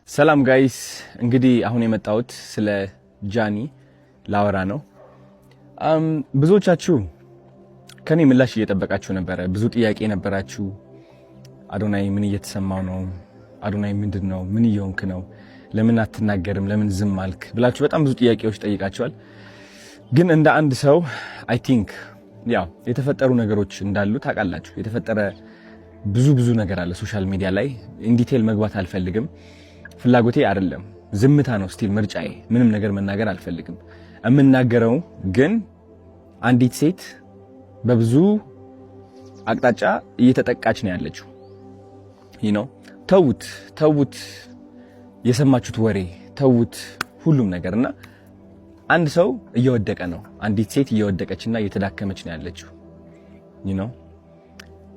ሰላም ጋይስ፣ እንግዲህ አሁን የመጣሁት ስለ ጃኒ ላወራ ነው። ብዙዎቻችሁ ከኔ ምላሽ እየጠበቃችሁ ነበረ። ብዙ ጥያቄ ነበራችሁ። አዶናይ ምን እየተሰማው ነው? አዶናይ ምንድነው? ምን እየሆንክ ነው? ለምን አትናገርም? ለምን ዝም አልክ? ብላችሁ በጣም ብዙ ጥያቄዎች ጠይቃችኋል። ግን እንደ አንድ ሰው አይ ቲንክ ያው የተፈጠሩ ነገሮች እንዳሉ ታውቃላችሁ። የተፈጠረ ብዙ ነገር አለ ሶሻል ሚዲያ ላይ። ኢን ዲቴል መግባት አልፈልግም። ፍላጎቴ አይደለም። ዝምታ ነው ስቲል ምርጫዬ። ምንም ነገር መናገር አልፈልግም። የምናገረው ግን አንዲት ሴት በብዙ አቅጣጫ እየተጠቃች ነው ያለችው። ተውት የሰማችሁት ወሬ ተውት ሁሉም ነገርና አንድ ሰው እየወደቀ ነው። አንዲት ሴት እየወደቀችና እየተዳከመች ነው ያለችው።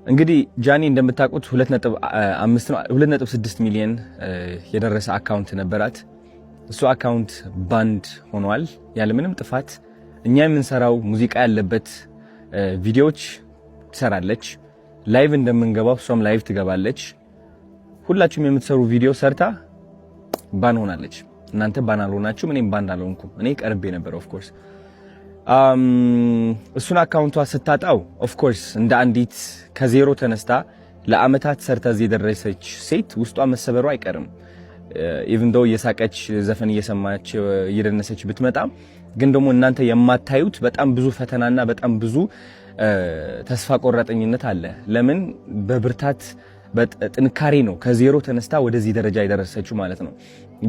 እንግዲህ ጃኒ እንደምታውቁት 2.6 ሚሊዮን የደረሰ አካውንት ነበራት። እሱ አካውንት ባንድ ሆኗል ያለምንም ጥፋት። እኛ የምንሰራው ሙዚቃ ያለበት ቪዲዮዎች ትሰራለች። ላይቭ እንደምንገባው እሷም ላይቭ ትገባለች። ሁላችሁም የምትሰሩ ቪዲዮ ሰርታ ባን ሆናለች። እናንተ ባን አልሆናችሁም፣ እኔም ባን አልሆንኩም። እኔ ቀርቤ ነበር ኦፍ ኮርስ። እሱን አካውንቷ ስታጣው ኦፍ ኮርስ እንደ አንዲት ከዜሮ ተነስታ ለአመታት ሰርታ እዚህ የደረሰች ሴት ውስጧ መሰበሩ አይቀርም። ኢቭን ዶ እየሳቀች ዘፈን እየሰማች እየደነሰች ብትመጣም ግን ደግሞ እናንተ የማታዩት በጣም ብዙ ፈተናና በጣም ብዙ ተስፋ ቆራጠኝነት አለ። ለምን? በብርታት በጥንካሬ ነው ከዜሮ ተነስታ ወደዚህ ደረጃ የደረሰችው ማለት ነው።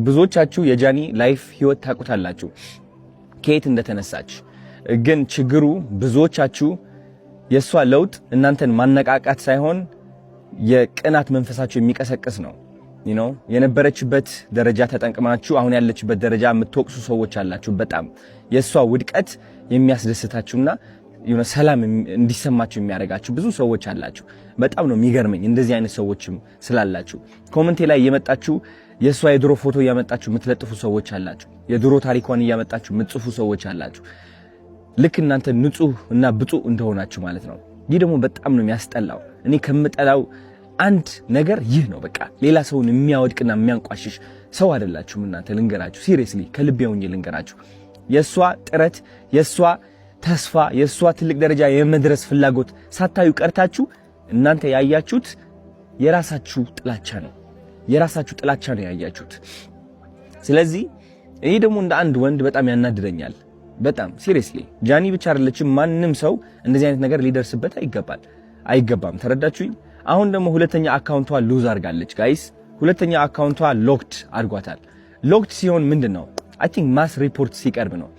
ብዙዎቻችሁ የጃኒ ላይፍ ህይወት ታውቁታላችሁ ከየት እንደተነሳች። ግን ችግሩ ብዙዎቻችሁ የሷ ለውጥ እናንተን ማነቃቃት ሳይሆን የቅናት መንፈሳችሁ የሚቀሰቅስ ነው። የነበረችበት ደረጃ ተጠንቅማችሁ አሁን ያለችበት ደረጃ የምትወቅሱ ሰዎች አላችሁ። በጣም የሷ ውድቀት የሚያስደስታችሁና ሰላም እንዲሰማችሁ የሚያደርጋችሁ ብዙ ሰዎች አላችሁ። በጣም ነው የሚገርመኝ እንደዚህ አይነት ሰዎችም ስላላችሁ። ኮሜንቴ ላይ እየመጣችሁ የሷ የድሮ ፎቶ እያመጣችሁ የምትለጥፉ ሰዎች አላችሁ። የድሮ ታሪኳን እያመጣችሁ የምትጽፉ ሰዎች አላችሁ። ልክ እናንተ ንጹህ እና ብፁዕ እንደሆናችሁ ማለት ነው። ይህ ደግሞ በጣም ነው የሚያስጠላው። እኔ ከምጠላው አንድ ነገር ይህ ነው። በቃ ሌላ ሰውን የሚያወድቅና የሚያንቋሽሽ ሰው አይደላችሁም እናንተ። ልንገራችሁ፣ ሲሪየስሊ ከልቤ ሆኜ ልንገራችሁ። የሷ ጥረት፣ የሷ ተስፋ፣ የሷ ትልቅ ደረጃ የመድረስ ፍላጎት ሳታዩ ቀርታችሁ እናንተ ያያችሁት የራሳችሁ ጥላቻ ነው። የራሳችሁ ጥላቻ ነው ያያችሁት። ስለዚህ ይሄ ደግሞ እንደ አንድ ወንድ በጣም ያናድደኛል። በጣም ሲሪየስሊ ጃኒ ብቻ አይደለችም፣ ማንም ሰው እንደዚህ አይነት ነገር ሊደርስበት አይገባም። ተረዳችሁኝ? አሁን ደግሞ ሁለተኛ አካውንቷ ሉዝ አድርጋለች ጋይስ። ሁለተኛ አካውንቷ ሎክድ አድርጓታል። ሎክድ ሲሆን ምንድነው? አይ ቲንክ ማስ ሪፖርት ሲቀርብ ነው።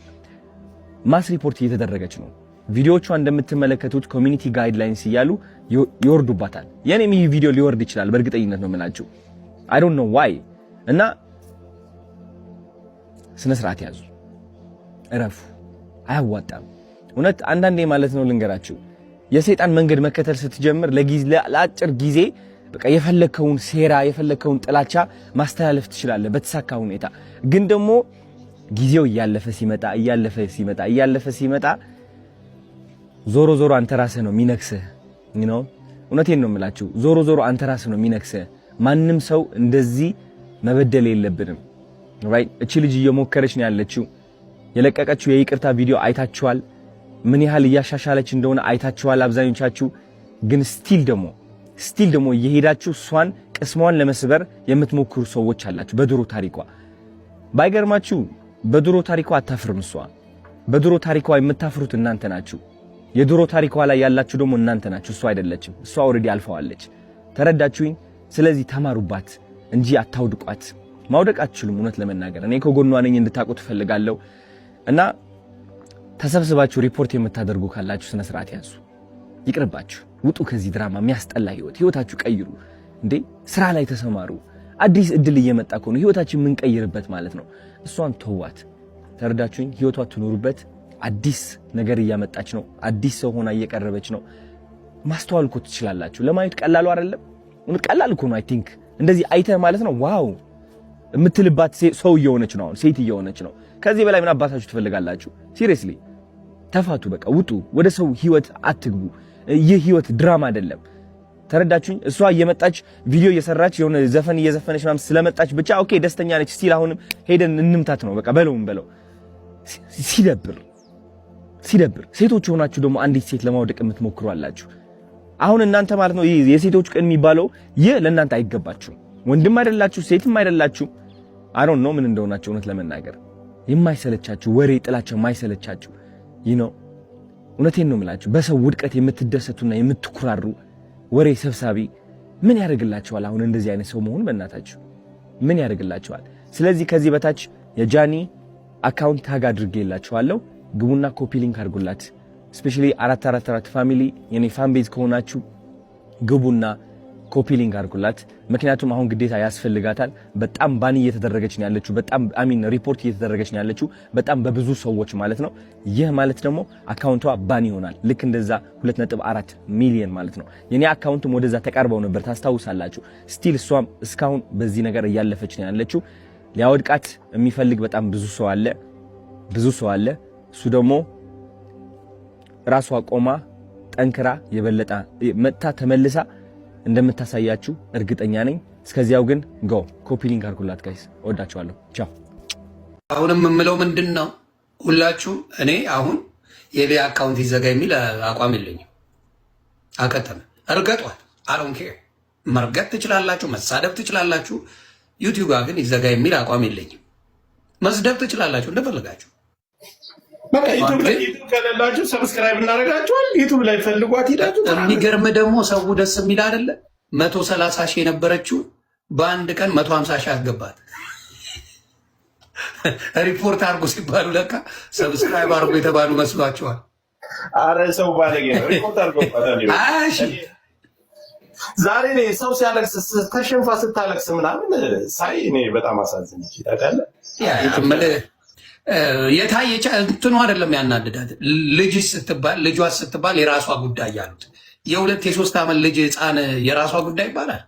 ማስ ሪፖርት እየተደረገች ነው። ቪዲዮቿ እንደምትመለከቱት ኮሚኒቲ ጋይድላይንስ እያሉ ይወርዱባታል። የኔም ይህ ቪዲዮ ሊወርድ ይችላል በእርግጠኝነት ነው የምላችሁ። አይ ዶንት ኖ ዋይ። እና ስነ ስርዓት ያዙ፣ እረፉ። አያዋጣም እውነት። አንዳንዴ ማለት ነው ልንገራችሁ፣ የሰይጣን መንገድ መከተል ስትጀምር ለአጭር ጊዜ በቃ የፈለከውን ሴራ የፈለከውን ጥላቻ ማስተላለፍ ትችላለህ በተሳካ ሁኔታ። ግን ደግሞ ጊዜው እያለፈ ሲመጣ ዞሮ አንተ ራስህ ነው የሚነክስህ። እውነቴን ነው የምላችሁ፣ ዞሮ አንተ ራስህ ነው የሚነክስህ። ማንም ሰው እንደዚህ መበደል የለብንም። ራይት? እቺ ልጅ እየሞከረች ነው ያለችው። የለቀቀችው የይቅርታ ቪዲዮ አይታችኋል። ምን ያህል እያሻሻለች እንደሆነ አይታችኋል አብዛኞቻችሁ። ግን ስቲል ደግሞ እየሄዳችሁ እሷን ቅስሟን ለመስበር የምትሞክሩ ሰዎች አላችሁ። በድሮ ታሪኳ ባይገርማችሁ፣ በድሮ ታሪኳ አታፍርም እሷ። በድሮ ታሪኳ የምታፍሩት እናንተ ናችሁ። የድሮ ታሪኳ ላይ ያላችሁ ደግሞ እናንተ ናችሁ፣ እሷ አይደለችም። እሷ ኦልሬዲ አልፈዋለች። ተረዳችሁኝ? ስለዚህ ተማሩባት እንጂ አታውድቋት። ማውደቅ አትችሉም። እውነት ለመናገር እኔ ከጎኗ ነኝ እንድታውቁት እፈልጋለሁ። እና ተሰብስባችሁ ሪፖርት የምታደርጉ ካላችሁ ስነ ስርዓት ያዙ። ይቅርባችሁ፣ ውጡ ከዚህ ድራማ። የሚያስጠላ ህይወታችሁ ቀይሩ። እንዴ ስራ ላይ ተሰማሩ። አዲስ እድል እየመጣ እኮ ነው፣ ህይወታችን የምንቀይርበት ማለት ነው። እሷን ተዋት። ተረዳችሁኝ? ህይወቷ ትኖሩበት። አዲስ ነገር እያመጣች ነው። አዲስ ሰው ሆና እየቀረበች ነው። ማስተዋል እኮ ትችላላችሁ። ለማየት ቀላሉ አይደለም። ቀላል እኮ ነው። አይ ቲንክ እንደዚህ አይተህ ማለት ነው ዋው የምትልባት ሰው እየሆነች ነው። አሁን ሴት እየሆነች ነው። ከዚህ በላይ ምን አባታችሁ ትፈልጋላችሁ? ሲሪየስሊ ተፋቱ። በቃ ውጡ። ወደ ሰው ህይወት አትግቡ። ይህ ህይወት ድራማ አይደለም። ተረዳችሁኝ? እሷ እየመጣች ቪዲዮ እየሰራች የሆነ ዘፈን እየዘፈነች ምናምን ስለመጣች ብቻ ኦኬ ደስተኛ ነች ስቲል አሁንም ሄደን እንምታት ነው በቃ በለው። ሲደብር ሴቶች ሆናችሁ ደግሞ አንዲት ሴት ለማውደቅ የምትሞክሩ አላችሁ። አሁን እናንተ ማለት ነው የሴቶች ቀን የሚባለው ይህ ለእናንተ አይገባችሁም። ወንድም አይደላችሁ ሴትም አይደላችሁ። አይ ዶንት ኖ ምን እንደሆናችሁ እውነት ለመናገር የማይሰለቻችሁ ወሬ ጥላቸው የማይሰለቻችሁ እውነቴን ነው የምላችሁ በሰው ውድቀት የምትደሰቱና የምትኩራሩ ወሬ ሰብሳቢ ምን ያደርግላችኋል? አሁን እንደዚህ አይነት ሰው መሆን በእናታችሁ ምን ያደርግላችኋል? ስለዚህ ከዚህ በታች የጃኒ አካውንት ታግ አድርጌላችኋለሁ። ግቡና ኮፒ ሊንክ አድርጉላት። ስፔሻሊ 444 ፋሚሊ የኔ ፋን ቤዝ ከሆናችሁ ግቡና ኮፒ ሊንክ አድርጉላት። ምክንያቱም አሁን ግዴታ ያስፈልጋታል። በጣም ባኒ እየተደረገች ነው ያለችው። በጣም ሪፖርት እየተደረገች ነው ያለችው በጣም በብዙ ሰዎች ማለት ነው። ይህ ማለት ደግሞ አካውንቷ ባኒ ይሆናል። ልክ እንደዛ 2.4 ሚሊዮን ማለት ነው። የኔ አካውንትም ወደዛ ተቃርበው ነበር ታስታውሳላችሁ። ስቲል እሷም እስካሁን በዚህ ነገር እያለፈች ነው ያለችው። ሊያወድቃት የሚፈልግ በጣም ብዙ ሰው አለ። እሱ ደግሞ ራሷ ቆማ ጠንክራ የበለጠ መጣ ተመልሳ እንደምታሳያችሁ እርግጠኛ ነኝ። እስከዚያው ግን ኮፒ ሊንክ አድርጉላት ጋይስ። ወዳችኋለሁ። ቻው። አሁንም የምለው ምንድነው ሁላችሁ እኔ አሁን የቤ አካውንት ይዘጋ የሚል አቋም የለኝም። አከተመ እርገጧል። አሮን ኬር መርገጥ ትችላላችሁ፣ መሳደብ ትችላላችሁ። ዩቲዩብ ግን ይዘጋ የሚል አቋም የለኝም። መስደብ ትችላላችሁ እንደፈለጋችሁ። በቃ ዩቲዩብ ከሌላችሁ ሰብስክራይብ እናደርጋችኋል። ዩቲዩብ ላይ ፈልጓት ሄዳችሁ። የሚገርም ደግሞ ሰው ደስ የሚል አይደለ 130 ሺህ የነበረችው በአንድ ቀን 150 ሺህ አስገባት። ሪፖርት አድርጎ ሲባሉ ለካ ሰብስክራይብ አድርጎ የተባሉ መስሏቸዋል። አረ ሰው ባለጌ ነው። ሪፖርት አድርጎ ዛሬ እኔ ሰው ሲያለቅስ ተሸንፋ ስታለቅስ ምናምን ሳይ እኔ በጣም አሳዝን ይችላል። የታየች እንትኑ አይደለም ያናድዳት። ልጇ ስትባል የራሷ ጉዳይ ያሉት የ2 የ3 ዓመት ልጅ ህፃን የራሷ ጉዳይ ይባላል።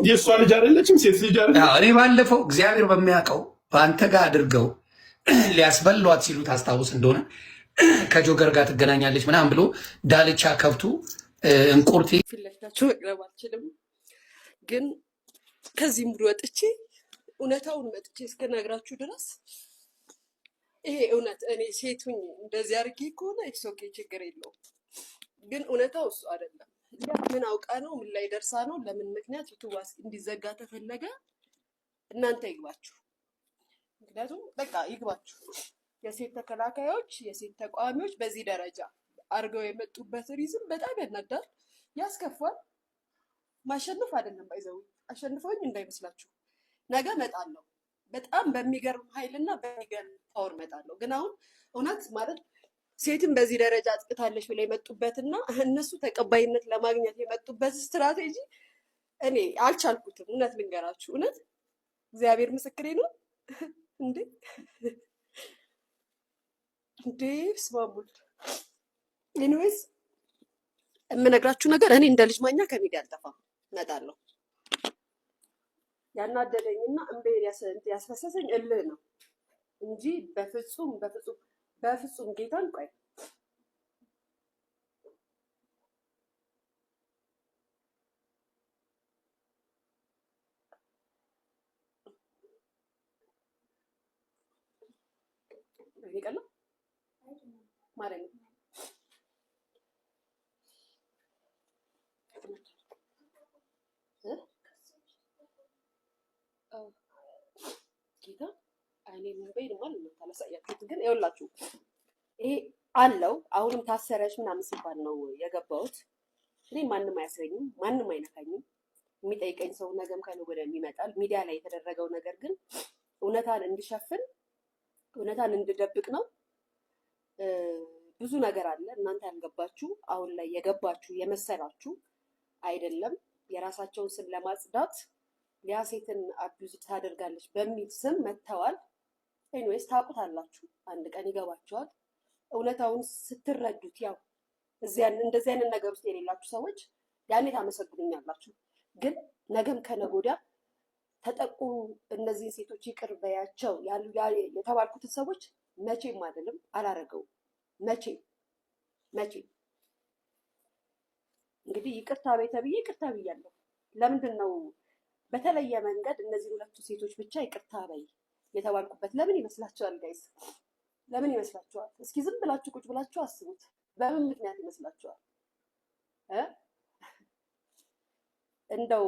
የእሷ ልጅ አይደለችም፣ ሴት ልጅ አይደለችም። እኔ ባለፈው እግዚአብሔር በሚያውቀው በአንተ ጋር አድርገው ሊያስበሏት ሲሉ ታስታውስ እንደሆነ ከጆገር ጋር ትገናኛለች ምናምን ብሎ ዳልቻ ከብቱ እንቁርቲ ፊት ለፊታችሁ መቅረብ አልችልም፣ ግን ከዚህ ሙሉ ወጥቼ እውነታውን መጥቼ እስከነግራችሁ ድረስ ይሄ እውነት እኔ ሴቱኝ እንደዚህ አድርጌ ከሆነ ኢትሶኬ ችግር የለውም። ግን እውነታው እሱ አይደለም። ምን አውቃ ነው? ምን ላይ ደርሳ ነው? ለምን ምክንያት ዩቲዩብ እንዲዘጋ ተፈለገ? እናንተ ይግባችሁ። ምክንያቱም በቃ ይግባችሁ። የሴት ተከላካዮች፣ የሴት ተቃዋሚዎች በዚህ ደረጃ አድርገው የመጡበት ሪዝም በጣም ያናዳል፣ ያስከፋል። ማሸነፍ አይደለም ባይዘው አሸንፈውኝ እንዳይመስላችሁ። ነገ እመጣለሁ በጣም በሚገርም ኃይልና በሚገርም ፓወር እመጣለሁ። ግን አሁን እውነት ማለት ሴትን በዚህ ደረጃ አጥቅታለች ብለው የመጡበትና እነሱ ተቀባይነት ለማግኘት የመጡበት ስትራቴጂ እኔ አልቻልኩትም። እውነት ልንገራችሁ፣ እውነት እግዚአብሔር ምስክሬ ነው። እንዴ ስማሙል ኤኒዌይስ የምነግራችሁ ነገር እኔ እንደ ልጅ ማኛ ከሚዲያ አልጠፋም፣ እመጣለሁ። ያናደደኝና እንበይን ያስፈሰሰኝ እልህ ነው እንጂ በፍጹም ጌታን ቆይ ይቀላ ማለት ነው። ጌታ አይኔ ሞባይል ማለት ነው ታላሳያችሁት። ግን ይኸውላችሁ ይሄ አለው አሁንም ታሰረች ምናምን ሲባል ነው የገባሁት። እኔ ማንም አያስረኝም፣ ማንም አይነካኝም። የሚጠይቀኝ ሰው ነገም ከነገ ወዲያ ይመጣል። ሚዲያ ላይ የተደረገው ነገር ግን እውነታን እንድሸፍን እውነታን እንድደብቅ ነው። ብዙ ነገር አለ እናንተ ያልገባችሁ፣ አሁን ላይ የገባችሁ የመሰላችሁ አይደለም። የራሳቸውን ስም ለማጽዳት ሊያ ሴትን አቢዩዝ ታደርጋለች በሚል ስም መተዋል። ኤኒዌይስ ታውቁታላችሁ፣ አንድ ቀን ይገባችኋል። እውነታውን ስትረዱት ያው እንደዚህ አይነት ነገር ውስጥ የሌላችሁ ሰዎች ያኔ ታመሰግኑኛላችሁ። ግን ነገም ከነገ ወዲያ ተጠቁ እነዚህን ሴቶች ይቅር በያቸው የተባልኩትን ሰዎች መቼም አይደለም አላረገውም። መቼ እንግዲህ ይቅርታ ቤተብዬ ይቅርታ ብያለሁ። ለምንድን ነው በተለየ መንገድ እነዚህ ሁለቱ ሴቶች ብቻ ይቅርታ በይ የተባልኩበት? ለምን ይመስላችኋል ጋይስ? ለምን ይመስላችኋል? እስኪ ዝም ብላችሁ ቁጭ ብላችሁ አስቡት። በምን ምክንያት ይመስላችኋል? እንደው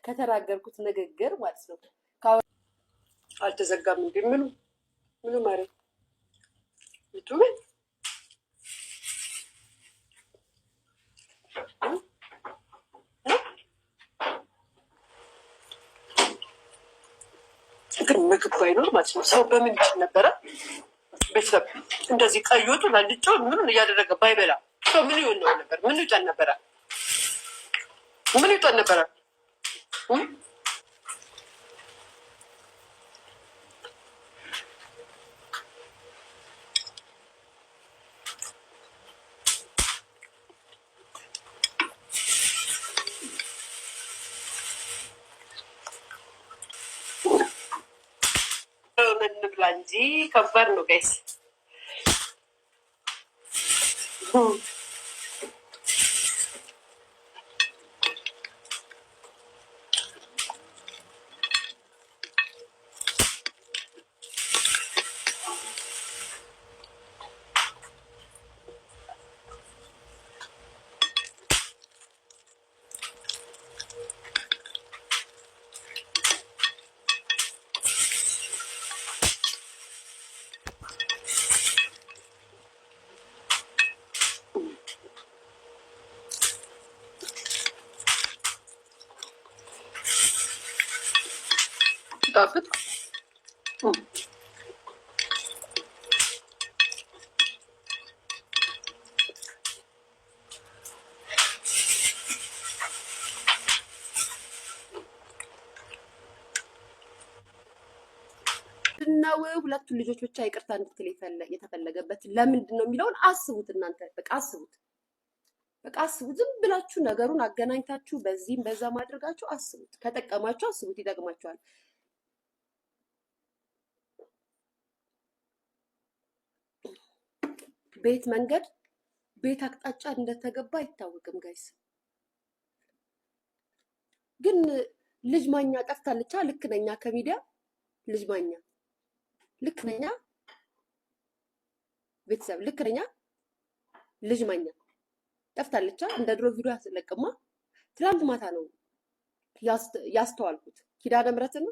ከተናገርኩት ንግግር ማለት ነው አልተዘጋም እንዴ? ምኑ ማለት ዩቱብ ግን ምግብ ባይኖር ማለት ነው ሰው በምን ይችል ነበረ? ቤተሰብ እንደዚህ ቀይ ወጡ ላልጫው ምኑን እያደረገ ባይበላ ሰው ምን ይሆን ነው ነበር? ምን ይውጣል ነበረ? ምን ይውጣል ነበረ? እንብላ እንጂ ከባድ ነው ጋይስ። ጣፍጥ ነው ሁለቱን ልጆች ብቻ ይቅርታ እንድትል የተፈለገበት ለምንድን ነው የሚለውን አስቡት እናንተ። በቃ አስቡት። ዝም ብላችሁ ነገሩን አገናኝታችሁ በዚህም በዛ ማድረጋችሁ አስቡት። ከጠቀማችሁ አስቡት፣ ይጠቅማችኋል። ቤት መንገድ ቤት አቅጣጫ እንደተገባ አይታወቅም ጋይስ። ግን ልጅ ማኛ ጠፍታለች። ልክ ነኛ ከሚዲያ ልጅ ማኛ ልክ ነኛ ቤተሰብ ልክ ነኛ ልጅ ማኛ ጠፍታለች። እንደ ድሮ ቪዲዮ ያስለቅማ ትላንት ማታ ነው ያስተዋልኩት። ኪዳነ ምሕረትን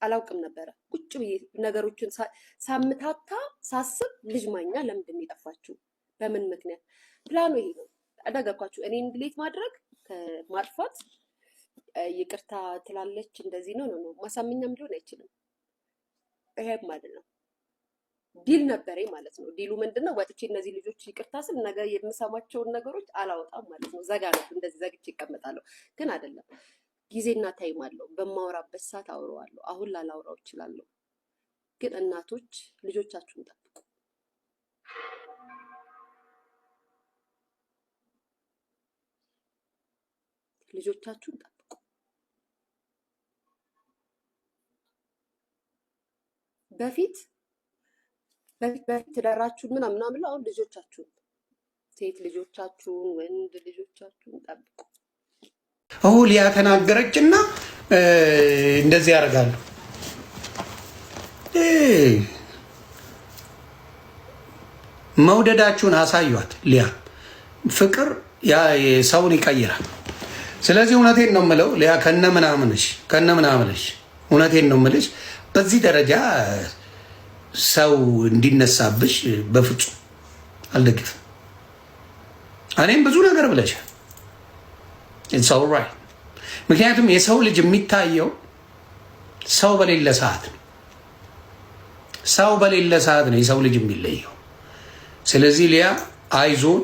አላውቅም ነበረ። ቁጭ ብዬ ነገሮችን ሳምታታ ሳስብ ልጅ ማኛ ለምንድን ነው የጠፋችው? በምን ምክንያት? ፕላኑ ይሄ ነው። ነገርኳችሁ። እኔን ድሌት ማድረግ ከማጥፋት ይቅርታ ትላለች እንደዚህ ነው ነው ማሳመኛም ሊሆን አይችልም። ይሄም አይደለም ዲል ነበረኝ ማለት ነው። ዲሉ ምንድነው? ወጥቼ እነዚህ ልጆች ይቅርታ ስል ነገ የምሰማቸውን ነገሮች አላወጣም ማለት ነው። ዘጋ ነው እንደዚህ ዘግቼ ይቀመጣለሁ። ግን አይደለም፣ ጊዜና ታይም አለው። በማወራበት ሰዓት አውረዋለሁ። አሁን ላላውራው እችላለሁ። ግን እናቶች ልጆቻችሁን ጠብቁ። ልጆቻችሁን ጠብቁ። በፊት ትዳራችሁን ምናምን አሁን ልጆቻችሁን፣ ሴት ልጆቻችሁን፣ ወንድ ልጆቻችሁን ጠብቁ። ሊያ ተናገረችና እንደዚህ ያደርጋሉ። መውደዳችሁን አሳዩት። ሊያ ፍቅር ሰውን ይቀይራል። ስለዚህ እውነቴን ነው የምለው ሊያ ከነምናምንሽ እውነቴን ነው የምልሽ በዚህ ደረጃ ሰው እንዲነሳብሽ በፍጹም አልደግፍም። እኔም ብዙ ነገር ብለሻል። ኢትስ ኦልራይት። ምክንያቱም የሰው ልጅ የሚታየው ሰው በሌለ ሰዓት ነው። ሰው በሌለ ሰዓት ነው የሰው ልጅ የሚለየው። ስለዚህ ሊያ አይዞን